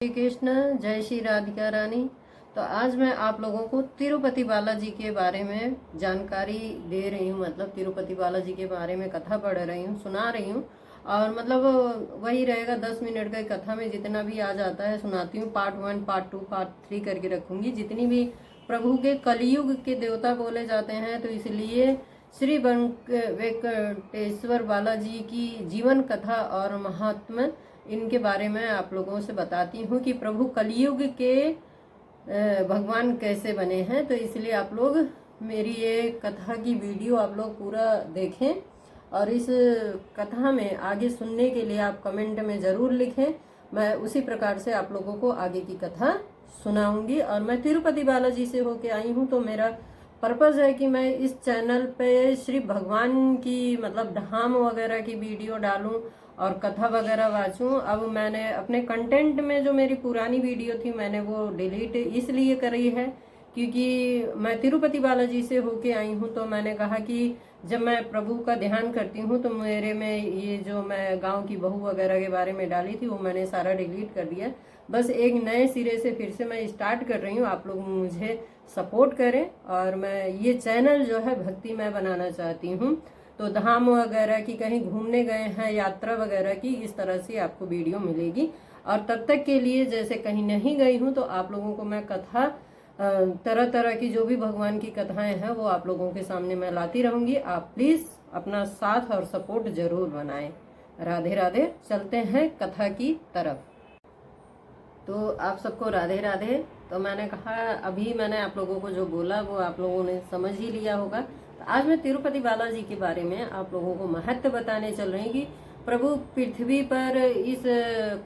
श्री कृष्ण। जय श्री राधिका रानी। तो आज मैं आप लोगों को तिरुपति बालाजी के बारे में जानकारी दे रही हूँ। मतलब तिरुपति बालाजी के बारे में कथा पढ़ रही हूँ, सुना रही हूँ। और मतलब वही रहेगा 10 मिनट का कथा में जितना भी आ जाता है सुनाती हूँ। पार्ट 1, पार्ट 2, पार्ट 3 करके रखूंगी। जितनी भी प्रभु के कलयुग के देवता बोले जाते हैं, तो इसलिए श्री वेंकटेश्वर बालाजी की जीवन कथा और महात्म इनके बारे में आप लोगों से बताती हूँ कि प्रभु कलयुग के भगवान कैसे बने हैं। तो इसलिए आप लोग मेरी ये कथा की वीडियो आप लोग पूरा देखें, और इस कथा में आगे सुनने के लिए आप कमेंट में ज़रूर लिखें। मैं उसी प्रकार से आप लोगों को आगे की कथा सुनाऊंगी। और मैं तिरुपति बालाजी से होके आई हूँ, तो मेरा पर्पज़ है कि मैं इस चैनल पे श्री भगवान की मतलब धाम वगैरह की वीडियो डालूं और कथा वगैरह वाचूं। अब मैंने अपने कंटेंट में जो मेरी पुरानी वीडियो थी मैंने वो डिलीट इसलिए करी है क्योंकि मैं तिरुपति बालाजी से होके आई हूँ। तो मैंने कहा कि जब मैं प्रभु का ध्यान करती हूँ तो मेरे में ये जो मैं गांव की बहू वगैरह के बारे में डाली थी वो मैंने सारा डिलीट कर दिया। बस एक नए सिरे से फिर से मैं स्टार्ट कर रही हूँ। आप लोग मुझे सपोर्ट करें। और मैं ये चैनल जो है भक्ति में बनाना चाहती हूँ। तो धाम वगैरह की, कहीं घूमने गए हैं, यात्रा वगैरह की, इस तरह से आपको वीडियो मिलेगी। और तब तक के लिए जैसे कहीं नहीं गई हूँ तो आप लोगों को मैं कथा तरह तरह की जो भी भगवान की कथाएं हैं वो आप लोगों के सामने मैं लाती रहूंगी। आप प्लीज अपना साथ और सपोर्ट जरूर बनाएं। राधे राधे। चलते हैं कथा की तरफ। तो आप सबको राधे राधे। तो मैंने कहा, अभी मैंने आप लोगों को जो बोला वो आप लोगों ने समझ ही लिया होगा। तो आज मैं तिरुपति बालाजी के बारे में आप लोगों को महत्व बताने चल रही कि प्रभु पृथ्वी पर इस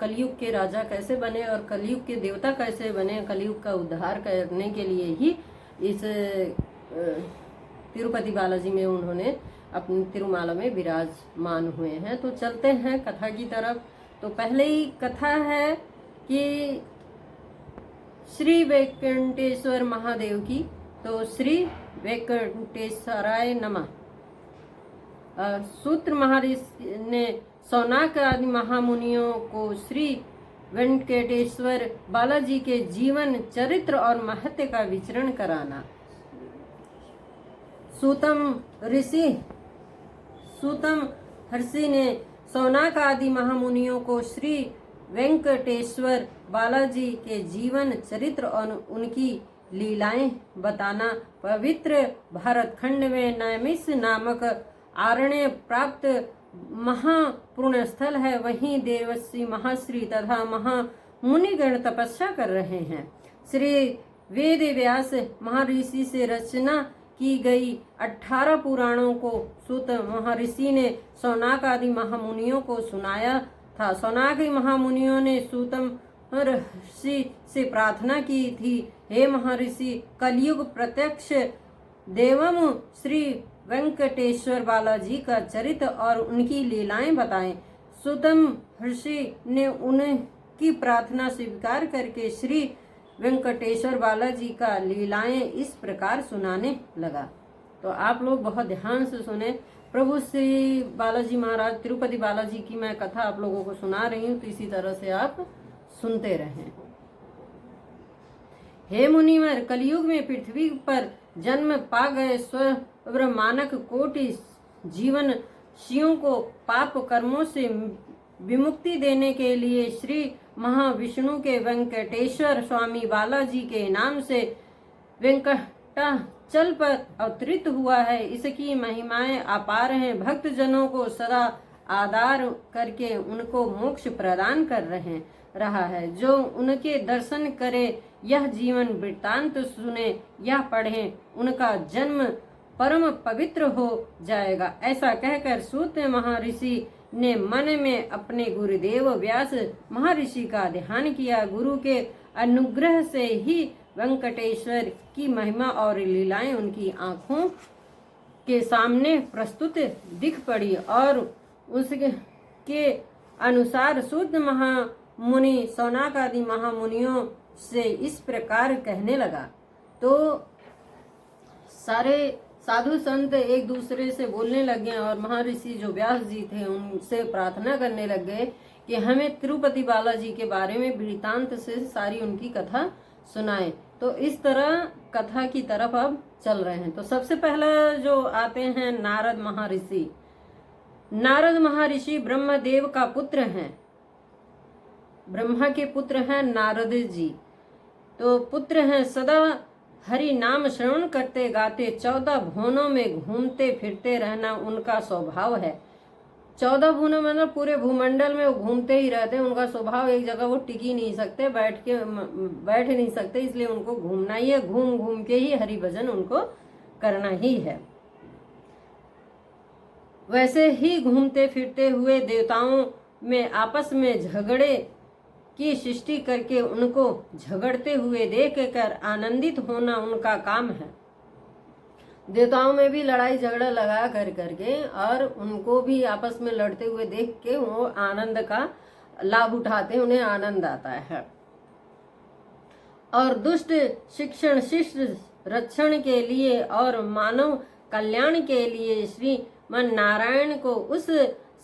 कलयुग के राजा कैसे बने और कलयुग के देवता कैसे बने। कलयुग का उद्धार करने के लिए ही इस तिरुपति बालाजी में उन्होंने अपनी तिरुमाला में विराजमान हुए हैं। तो चलते हैं कथा की तरफ। तो पहले ही कथा है कि श्री वेंकटेश्वर महादेव की। तो श्री वेंकटेश्वराय नमः। सूत्र महर्षि ने सौनक आदि महामुनियों को श्री वेंकटेश्वर बालाजी के जीवन, चरित्र और महत्व का विचरण कराना। सूतम ऋषि ने सौनक आदि महामुनियों को श्री वेंकटेश्वर बालाजी के जीवन, चरित्र और उनकी लीलाएं बताना। पवित्र भारतखंड में नैमिष नामक आरण्य प्राप्त महापुण्य स्थल है। वहीं देवर्षि, महर्षि तथा महामुनिगण तपस्या कर रहे हैं। श्री वेद व्यास महर्षि से रचना की गई 18 पुराणों को सूत महर्षि ने सौनक आदि महामुनियों को सुनाया था। सौनक महामुनियों ने सूतम महर्षि से प्रार्थना की थी, हे महर्षि, कलयुग प्रत्यक्ष देवम श्री वेंकटेश्वर बालाजी का चरित्र और उनकी लीलाएं बताएं। सूतम महर्षि ने उनकी प्रार्थना स्वीकार करके श्री वेंकटेश्वर बालाजी का लीलाएं इस प्रकार सुनाने लगा। तो आप लोग बहुत ध्यान से सुने। प्रभु श्री बालाजी महाराज, तिरुपति बालाजी की मैं कथा आप लोगों को सुना रही हूँ, तो इसी तरह से आप सुनते रहें। हे मुनिवर, कलयुग में पृथ्वी पर जन्म पा गए स्वब्रह्मानक कोटि जीवन शियों को पाप कर्मों से विमुक्ति देने के लिए श्री महाविष्णु के वेंकटेश्वर स्वामी बालाजी के नाम से वेंकटाचल पर अवतरित हुआ है। इसकी महिमाएं अपार हैं। भक्त जनों को सदा आदर करके उनको मोक्ष प्रदान कर रहा है। जो उनके दर्शन करे, यह जीवन वृत्तांत सुने, यह पढ़े, उनका जन्म परम पवित्र हो जाएगा। ऐसा कहकर सूत महर्षि ने मन में अपने गुरुदेव व्यास महर्षि का ध्यान किया। गुरु के अनुग्रह से ही वेंकटेश्वर की महिमा और लीलाएं उनकी आंखों के सामने प्रस्तुत दिख पड़ी और उसके अनुसार सूत महामुनि सौनक आदि महामुनियों से इस प्रकार कहने लगा। तो सारे साधु संत एक दूसरे से बोलने लग गए और महर्षि जो व्यास जी थे उनसे प्रार्थना करने लग गए कि हमें तिरुपति बालाजी के बारे में वृत्तांत से सारी उनकी कथा सुनाए। तो इस तरह कथा की तरफ अब चल रहे हैं। तो सबसे पहला जो आते हैं नारद महर्षि। नारद महर्षि ब्रह्मदेव का पुत्र हैं, ब्रह्मा के पुत्र हैं नारद जी। तो पुत्र हैं, सदा हरि नाम श्रवण करते गाते 14 भुवनों में घूमते फिरते रहना उनका स्वभाव है। 14 भुवनों में मतलब पूरे भूमंडल में वो घूमते ही रहते हैं। उनका स्वभाव एक जगह वो टिक ही नहीं सकते, बैठ नहीं सकते, इसलिए उनको घूमना ही है। घूम घूम के ही हरि भजन उनको करना ही है। वैसे ही घूमते फिरते हुए देवताओं में आपस में झगड़े की सृष्टि करके उनको झगड़ते हुए देख कर आनंदित होना उनका काम है। देवताओं में भी लड़ाई झगड़ा लगा कर करके और उनको भी आपस में लड़ते हुए देख के वो आनंद का लाभ उठाते, उन्हें आनंद आता है। और दुष्ट शिक्षण शिष्ट रक्षण के लिए और मानव कल्याण के लिए श्रीमन नारायण को उस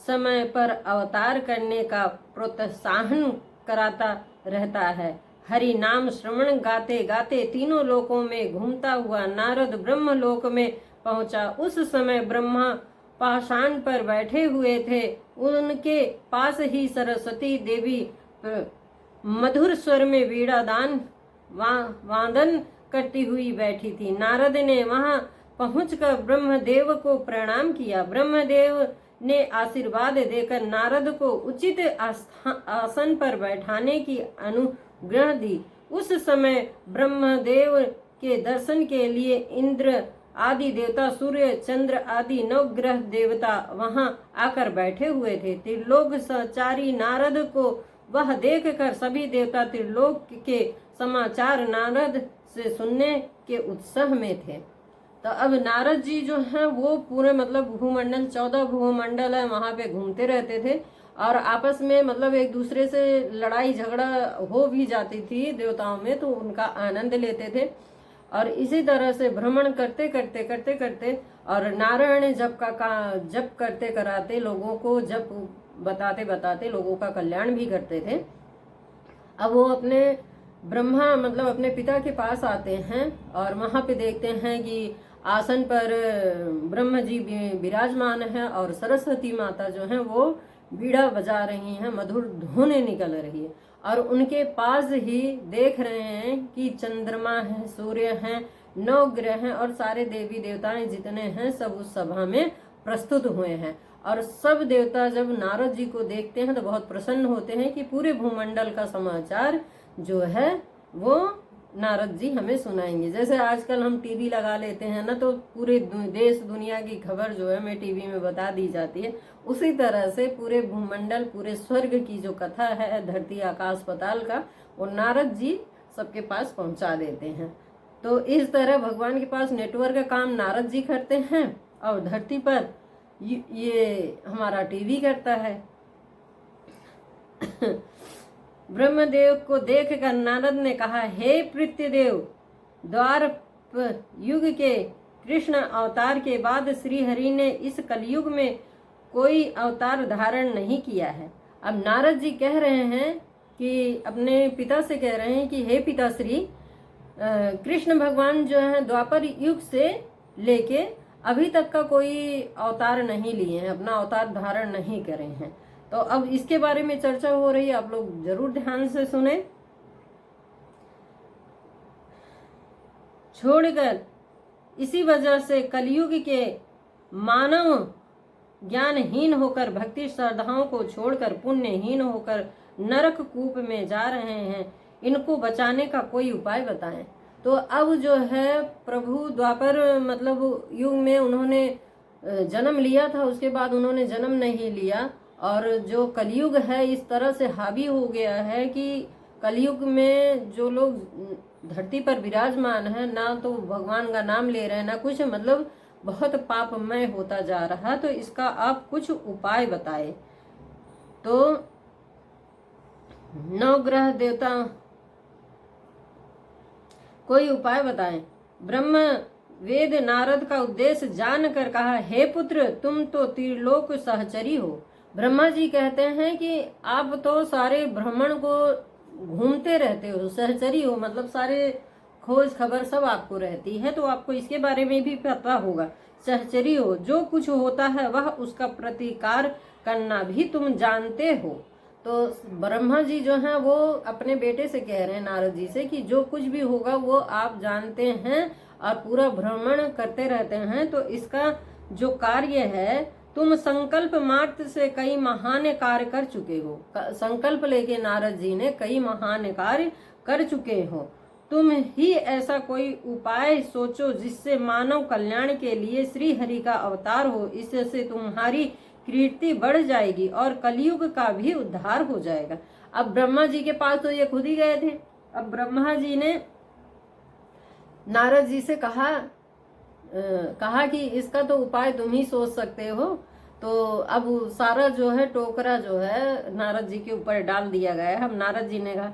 समय पर अवतार करने का प्रोत्साहन कराता रहता है। हरि नाम श्रवण गाते गाते तीनों लोकों में घूमता हुआ नारद ब्रह्म लोक में पहुंचा। उस समय ब्रह्मा पाषाण पर बैठे हुए थे। उनके पास ही सरस्वती देवी मधुर स्वर में वीणा दान वादन करती हुई बैठी थी। नारद ने वहां पहुंचकर ब्रह्मदेव को प्रणाम किया। ब्रह्मदेव ने आशीर्वाद देकर नारद को उचित आसन पर बैठाने की अनुग्रह दी। उस समय ब्रह्मदेव के दर्शन के लिए इंद्र आदि देवता, सूर्य चंद्र आदि नवग्रह देवता वहां आकर बैठे हुए थे। त्रिलोक संचारी नारद को वह देखकर सभी देवता त्रिलोक के समाचार नारद से सुनने के उत्साह में थे। तो अब नारद जी जो हैं वो पूरे मतलब भूमंडल 14 भूमंडल है वहां पे घूमते रहते थे और आपस में मतलब एक दूसरे से लड़ाई झगड़ा हो भी जाती थी देवताओं में, तो उनका आनंद लेते थे। और इसी तरह से भ्रमण करते करते और नारायण जप करते कराते लोगों को, जप बताते बताते लोगों का कल्याण भी करते थे। अब वो अपने ब्रह्मा मतलब अपने पिता के पास आते हैं और वहां पे देखते हैं कि आसन पर ब्रह्म जी विराजमान है और सरस्वती माता जो है वो बीड़ा बजा रही हैं, मधुर धुनें निकल रही है। और उनके पास ही देख रहे हैं कि चंद्रमा है, सूर्य हैं, 9 ग्रह हैं और सारे देवी देवताएं जितने हैं सब उस सभा में प्रस्तुत हुए हैं। और सब देवता जब नारद जी को देखते हैं तो बहुत प्रसन्न होते हैं कि पूरे भूमंडल का समाचार जो है वो नारद जी हमें सुनाएंगे। जैसे आजकल हम टीवी लगा लेते हैं ना, तो पूरे देश दुनिया की खबर जो है हमें टीवी में बता दी जाती है। उसी तरह से पूरे भूमंडल, पूरे स्वर्ग की जो कथा है धरती आकाश पाताल का, वो नारद जी सबके पास पहुंचा देते हैं। तो इस तरह भगवान के पास नेटवर्क का काम नारद जी करते हैं और धरती पर ये हमारा टीवी करता है। ब्रह्मदेव को देखकर नारद ने कहा, हे पृथ्वीदेव, द्वार युग के कृष्ण अवतार के बाद श्री हरि ने इस कलयुग में कोई अवतार धारण नहीं किया है। अब नारद जी कह रहे हैं कि अपने पिता से कह रहे हैं कि हे पिताश्री, कृष्ण भगवान जो है द्वापर युग से लेके अभी तक का कोई अवतार नहीं लिए हैं, अपना अवतार धारण नहीं करे हैं। तो अब इसके बारे में चर्चा हो रही है, आप लोग जरूर ध्यान से सुने। छोड़कर इसी वजह से कलयुग के मानव ज्ञानहीन होकर, भक्ति श्रद्धाओं को छोड़कर पुण्यहीन होकर नरक कूप में जा रहे हैं। इनको बचाने का कोई उपाय बताएं। तो अब जो है प्रभु द्वापर मतलब युग में उन्होंने जन्म लिया था, उसके बाद उन्होंने जन्म नहीं लिया। और जो कलयुग है इस तरह से हावी हो गया है कि कलयुग में जो लोग धरती पर विराजमान है ना तो भगवान का नाम ले रहे हैं ना कुछ, मतलब बहुत पापमय होता जा रहा। तो इसका आप कुछ उपाय बताए। तो 9 ग्रह देवता कोई उपाय बताएं। ब्रह्म वेद नारद का उद्देश्य जानकर कहा, हे पुत्र, तुम तो त्रिलोक सहचरी हो, ब्रह्मा जी कहते हैं कि आप तो सारे ब्रह्मांड को घूमते रहते हो, सहचरी हो, मतलब सारे खोज खबर सब आपको रहती है, तो आपको इसके बारे में भी पता होगा। सहचरी हो, जो कुछ होता है वह उसका प्रतिकार करना भी तुम जानते हो। तो ब्रह्मा जी जो हैं वो अपने बेटे से कह रहे हैं, नारद जी से, कि जो कुछ भी होगा वो आप जानते हैं और पूरा भ्रमण करते रहते हैं, तो इसका जो कार्य है, तुम संकल्प मात्र से कई महान कार्य कर चुके हो। संकल्प लेके नारद जी ने कई महान कार्य कर चुके हो। तुम ही ऐसा कोई उपाय सोचो जिससे मानव कल्याण के लिए श्री हरि का अवतार हो। इससे तुम्हारी कीर्ति बढ़ जाएगी और कलयुग का भी उद्धार हो जाएगा। अब ब्रह्मा जी के पास तो ये खुद ही गए थे। अब ब्रह्मा जी ने नारद जी से कहा कि इसका तो उपाय तुम ही सोच सकते हो। तो अब सारा जो है टोकरा जो है नारद जी के ऊपर डाल दिया गया है। अब नारद जी ने कहा,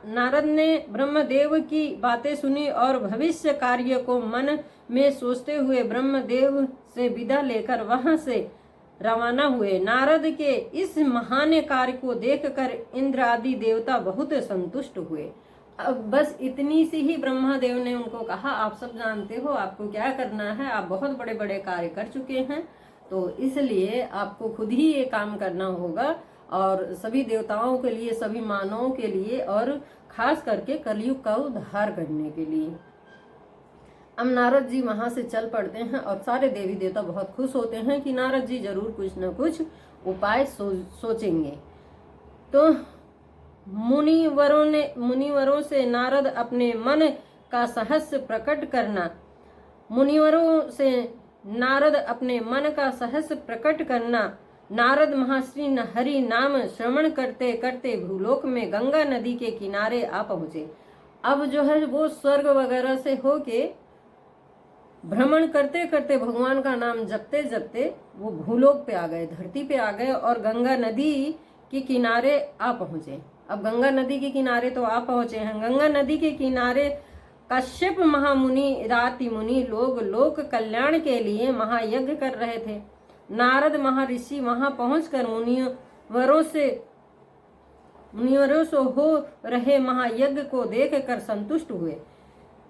नारद ने ब्रह्मदेव की बातें सुनी और भविष्य कार्य को मन में सोचते हुए ब्रह्मदेव से विदा लेकर वहां से रवाना हुए। नारद के इस महान कार्य को देखकर इंद्र आदि देवता बहुत संतुष्ट हुए। अब बस इतनी सी ही ब्रह्मदेव ने उनको कहा, आप सब जानते हो आपको क्या करना है, आप बहुत बड़े बड़े कार्य कर चुके हैं, तो इसलिए आपको खुद ही ये काम करना होगा, और सभी देवताओं के लिए, सभी मानवों के लिए, और खास करके कलयुग का उद्धार करने के लिए। अब नारद जी वहां से चल पड़ते हैं और सारे देवी देवता बहुत खुश होते हैं कि नारद जी जरूर कुछ न कुछ उपाय सोचेंगे। तो मुनिवरों से नारद अपने मन का सहस्य प्रकट करना। नारद महर्षि हरि नाम श्रवण करते करते भूलोक में गंगा नदी के किनारे आ पहुंचे। अब जो है वो स्वर्ग वगैरह से होके भ्रमण करते करते भगवान का नाम जपते जपते वो भूलोक पे आ गए, धरती पे आ गए और गंगा नदी के किनारे आ पहुंचे। अब गंगा नदी के किनारे तो आ पहुंचे हैं। गंगा नदी के किनारे कश्यप महामुनि, राति मुनि लोग लोक कल्याण के लिए महायज्ञ कर रहे थे। नारद महर्षि वहां पहुंचकर मुनिवरों से हो रहे महायज्ञ को देखकर संतुष्ट हुए।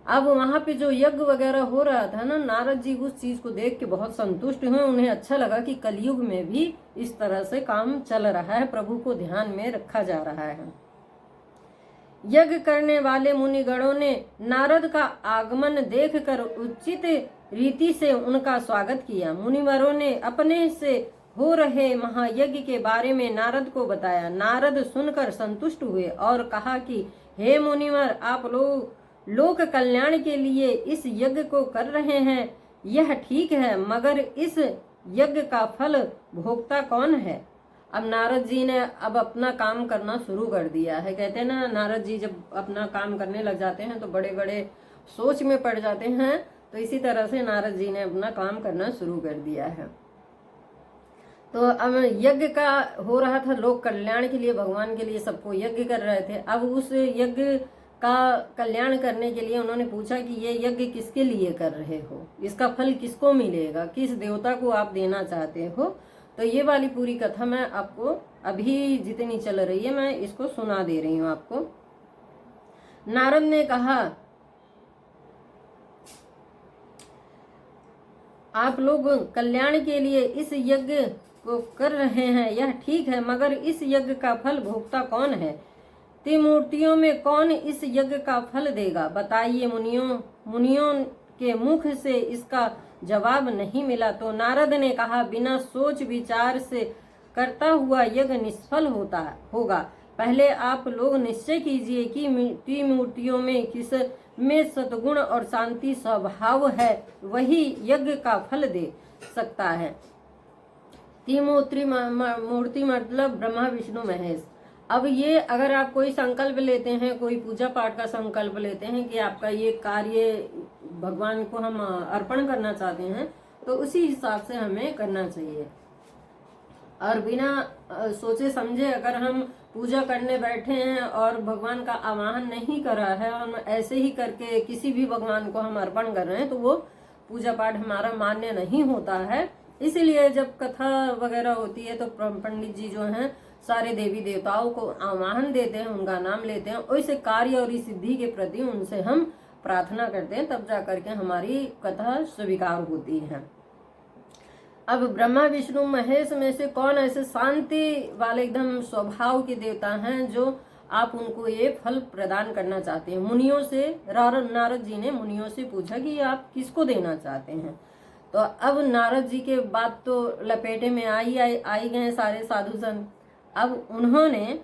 अब वहां पे जो यज्ञ वगैरह हो रहा था ना, नारद जी उस चीज को देख के बहुत संतुष्ट हुए। उन्हें अच्छा लगा कि कलयुग में भी इस तरह से काम चल रहा है, प्रभु को ध्यान में रखा जा रहा है। यज्ञ करने वाले मुनिगणों ने नारद का आगमन देखकर उचित रीति से उनका स्वागत किया। मुनिवरों ने अपने से हो रहे महायज्ञ के बारे में नारद को बताया। नारद सुनकर संतुष्ट हुए और कहा कि हे मुनिवर, आप लोक कल्याण के लिए इस यज्ञ को कर रहे हैं, यह ठीक है, मगर इस यज्ञ का फल भोगता कौन है? अब नारद जी ने अब अपना काम करना शुरू कर दिया है। कहते हैं ना, नारद जी जब अपना काम करने लग जाते हैं तो बड़े बड़े सोच में पड़ जाते हैं, तो इसी तरह से नारद जी ने अपना काम करना शुरू कर दिया है। तो अब यज्ञ का हो रहा था, लोक कल्याण के लिए, भगवान के लिए सबको यज्ञ कर रहे थे। अब उस यज्ञ का कल्याण करने के लिए उन्होंने पूछा कि ये यज्ञ किसके लिए कर रहे हो, इसका फल किसको मिलेगा, किस देवता को आप देना चाहते हो। तो ये वाली पूरी कथा मैं आपको अभी जितनी चल रही है मैं इसको सुना दे रही हूँ आपको। नारद ने कहा, आप लोग कल्याण के लिए इस यज्ञ को कर रहे हैं, यह ठीक है, मगर इस यज्ञ का फल भोगता कौन है? त्रिमूर्तियों में कौन इस यज्ञ का फल देगा? बताइए। मुनियों के मुख से इसका जवाब नहीं मिला। तो नारद ने कहा, बिना सोच विचार से करता हुआ यज्ञ निष्फल होगा। पहले आप लोग निश्चय कीजिए कि त्रिमूर्तियों में किस में सद्गुण और शांति स्वभाव है, वही यज्ञ का फल दे सकता है। त्रिमूर्ति मतलब ब्रह्मा विष्णु महेश। अब ये अगर आप कोई संकल्प लेते हैं, कोई पूजा पाठ का संकल्प लेते हैं कि आपका ये कार्य भगवान को हम अर्पण करना चाहते हैं, तो उसी हिसाब से हमें करना चाहिए। और बिना सोचे समझे अगर हम पूजा करने बैठे हैं और भगवान का आवाहन नहीं करा है, और ऐसे ही करके किसी भी भगवान को हम अर्पण कर रहे हैं, तो वो पूजा पाठ हमारा मान्य नहीं होता है। इसीलिए जब कथा वगैरह होती है तो पंडित जी जो हैं सारे देवी देवताओं को आवाहन देते हैं, उनका नाम लेते हैं, वैसे कार्य और सिद्धि के प्रति उनसे हम प्रार्थना करते हैं, तब जा करके हमारी कथा स्वीकार होती है। अब ब्रह्मा विष्णु महेश में से कौन ऐसे शांति वाले एकदम स्वभाव के देवता हैं जो आप उनको ये फल प्रदान करना चाहते हैं? मुनियों से नारद जी ने मुनियों से पूछा कि आप किसको देना चाहते हैं। तो अब नारद जी के बाद तो लपेटे में आई गए सारे साधु संत। अब उन्होंने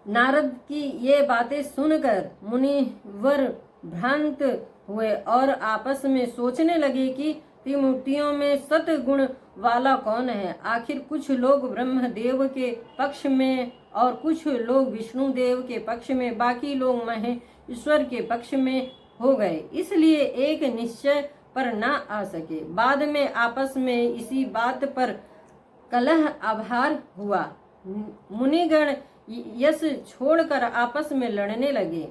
नारद की ये बातें सुनकर मुनिवर भ्रांत हुए और आपस में सोचने लगे कि त्रिमूर्तियों में सतगुण वाला कौन है। आखिर कुछ लोग ब्रह्मदेव के पक्ष में और कुछ लोग विष्णु देव के पक्ष में, बाकी लोग महेश्वर के पक्ष में हो गए, इसलिए एक निश्चय पर ना आ सके। बाद में आपस में इसी बात पर कलह आभार हुआ। मुनिगण यश छोड़कर आपस में लड़ने लगे।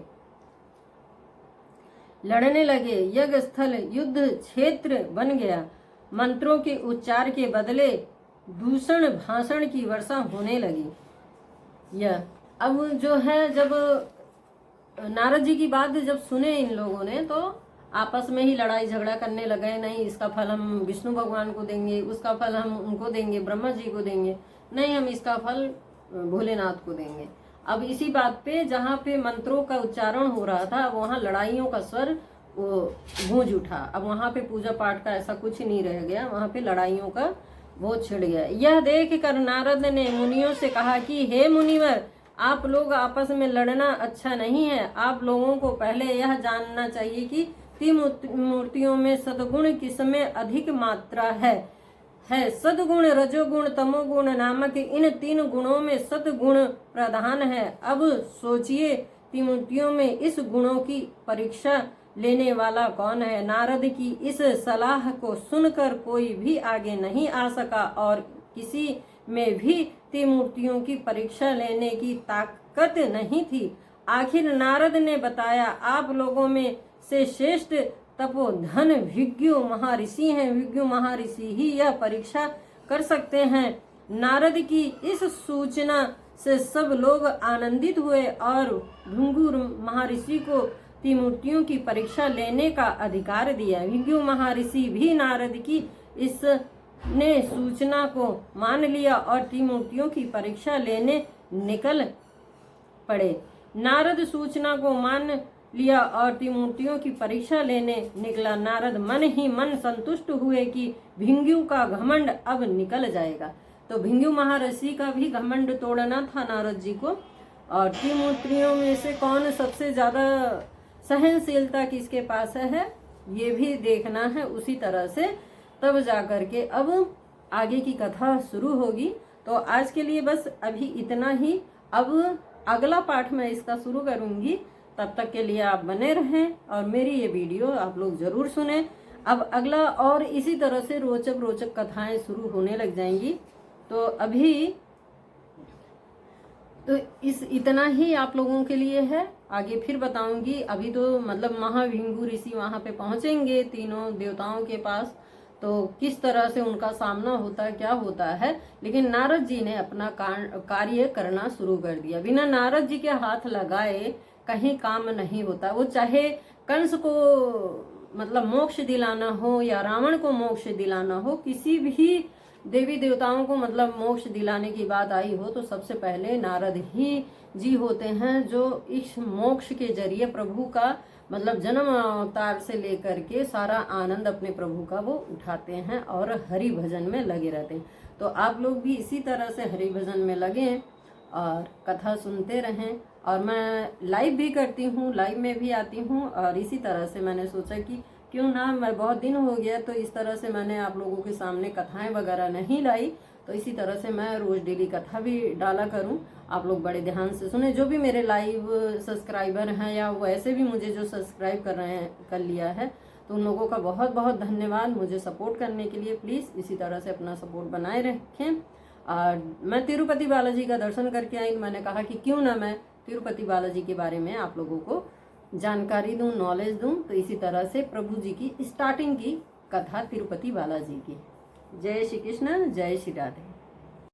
यज्ञ स्थल युद्ध क्षेत्र बन गया। मंत्रों के उच्चार के बदले दूषण भाषण की वर्षा होने लगी। यह अब जो है, जब नारद जी की बात जब सुने इन लोगों ने तो आपस में ही लड़ाई झगड़ा करने लगे। नहीं, इसका फल हम विष्णु भगवान को देंगे, उसका फल हम उनको देंगे, ब्रह्मा जी को देंगे, नहीं हम इसका फल भोलेनाथ को देंगे। अब इसी बात पे जहाँ पे मंत्रों का उच्चारण हो रहा था वहाँ लड़ाइयों का स्वर गूंज उठा। अब वहाँ पे पूजा पाठ का ऐसा कुछ नहीं रह गया, वहाँ पे लड़ाइयों का वो छिड़ गया। यह देख कर नारद ने मुनियों से कहा कि हे मुनिवर, आप लोग आपस में लड़ना अच्छा नहीं है। आप लोगों को पहले यह जानना चाहिए कि त्रिमूर्तियों में सद्गुण किसमें अधिक मात्रा है। सद्गुण, रजोगुण, तमोगुण नामक इन 3 गुणों में सद्गुण प्रधान है। अब सोचिए, त्रिमूर्तियों में इस गुणों की परीक्षा लेने वाला कौन है। नारद की इस सलाह को सुनकर कोई भी आगे नहीं आ सका और किसी में भी त्रिमूर्तियों की परीक्षा लेने की ताकत नहीं थी। आखिर नारद ने बताया, आप लोगों में से श्रेष्ठ तपोधन विज्ञु महर्षि हैं। विज्ञु महर्षि ही यह परीक्षा कर सकते हैं। नारद की इस सूचना से सब लोग आनंदित हुए और भृगु महर्षि को त्रिमूर्तियों की परीक्षा लेने का अधिकार दिया। विज्ञु महर्षि भी नारद की इस ने सूचना को मान लिया और त्रिमूर्तियों की परीक्षा लेने निकल पड़े। नारद सूचना को मान लिया और त्रिमूर्तियों की परीक्षा लेने निकला। नारद मन ही मन संतुष्ट हुए कि भिंग्यू का घमंड अब निकल जाएगा। तो भिंग्यू महर्षि का भी घमंड तोड़ना था नारद जी को। और त्रिमूर्तियों में से कौन सबसे ज्यादा सहनशीलता किसके पास है ये भी देखना है। उसी तरह से तब जाकर के अब आगे की कथा शुरू होगी। तो आज के लिए बस अभी इतना ही। अब अगला पाठ मैं इसका शुरू करूंगी, तब तक के लिए आप बने रहें और मेरी ये वीडियो आप लोग जरूर सुने। अब अगला और इसी तरह से रोचक कथाएं शुरू होने लग जाएंगी। तो अभी तो इतना ही आप लोगों के लिए है, आगे फिर बताऊंगी। अभी तो मतलब महाभिंगु ऋषि वहां पे पहुंचेंगे तीनों देवताओं के पास, तो किस तरह से उनका सामना होता है, क्या होता है। लेकिन नारद जी ने अपना कार्य करना शुरू कर दिया। बिना नारद जी के हाथ लगाए कहीं काम नहीं होता। वो चाहे कंस को मतलब मोक्ष दिलाना हो या रावण को मोक्ष दिलाना हो, किसी भी देवी देवताओं को मतलब मोक्ष दिलाने की बात आई हो तो सबसे पहले नारद ही जी होते हैं जो इस मोक्ष के जरिए प्रभु का मतलब जन्म अवतार से लेकर के सारा आनंद अपने प्रभु का वो उठाते हैं और हरि भजन में लगे रहते हैं। तो आप लोग भी इसी तरह से हरि भजन में लगे और कथा सुनते रहें। और मैं लाइव भी करती हूँ, लाइव में भी आती हूँ। और इसी तरह से मैंने सोचा कि क्यों ना, मैं बहुत दिन हो गया तो इस तरह से मैंने आप लोगों के सामने कथाएं वगैरह नहीं लाई, तो इसी तरह से मैं रोज डेली कथा भी डाला करूं। आप लोग बड़े ध्यान से सुने। जो भी मेरे लाइव सब्सक्राइबर हैं या वैसे भी मुझे जो सब्सक्राइब कर लिया है, तो उन लोगों का बहुत बहुत धन्यवाद मुझे सपोर्ट करने के लिए। प्लीज़ इसी तरह से अपना सपोर्ट बनाए रखें। और मैं तिरुपति बालाजी का दर्शन करके आई, मैंने कहा कि क्यों ना मैं तिरुपति बालाजी के बारे में आप लोगों को जानकारी दूं, नॉलेज दूं। तो इसी तरह से प्रभु जी की स्टार्टिंग की कथा तिरुपति बालाजी की। जय श्री कृष्ण, जय श्री राधे।